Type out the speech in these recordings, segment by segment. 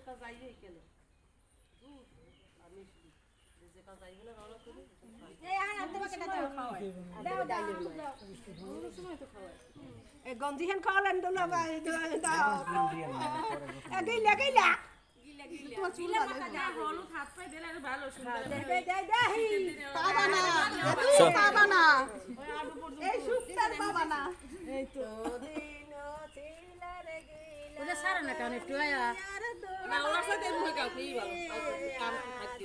কাজ যাইবে কেন আমি যে কাজ যাইবে না রওনা করি এই আর তোমাকে দাও খাওয়াই দাও দাও কোনো সময় তো খাওয়াই এই গঞ্জিহান খাওয়ালেন দোলা ভাই দাও গিলা গিলা তোমার চুল মাথা দাও হলুদ হাত পায়ে দিলে আর ভালো সুন্দর দে দে দে বাবা না তুই বাবা না ওই আলু পর্যন্ত এই সুস্তার বাবা না এই তো ওটা সারা না কারণ একটু আয়া না ওর সাথে মুখে কাউ কি ভালো কাম থাকতে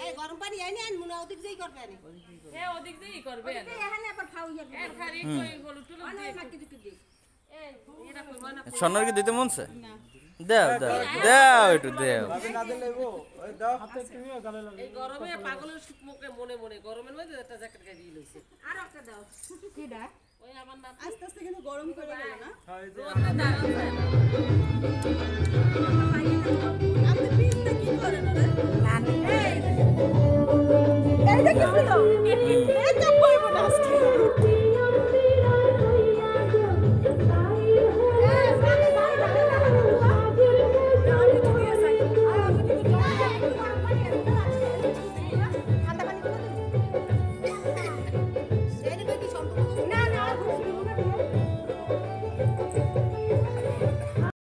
এই গরম পানি আইনি আন মুনা ওদিক যাই করবে আনি হ্যাঁ ওদিক যেই করবে এখানে আবার খাওয়া এর খালি কই হলুদ টুলুদ দিয়ে মাটি দিকে দি এই এরা কই মনে সোনার কি দিতে মন চায় দাও দাও দাও একটু দাও এই গরমে পাগলের মুখে মনে মনে গরমের মধ্যে একটা জ্যাকেট গায়ে দিয়ে লইছে আর একটা দাও কিডা ওই আমার নাম আস্তে আস্তে কিন্তু গরম করে গেল না রোদে দাঁড়ানো যায় না পানি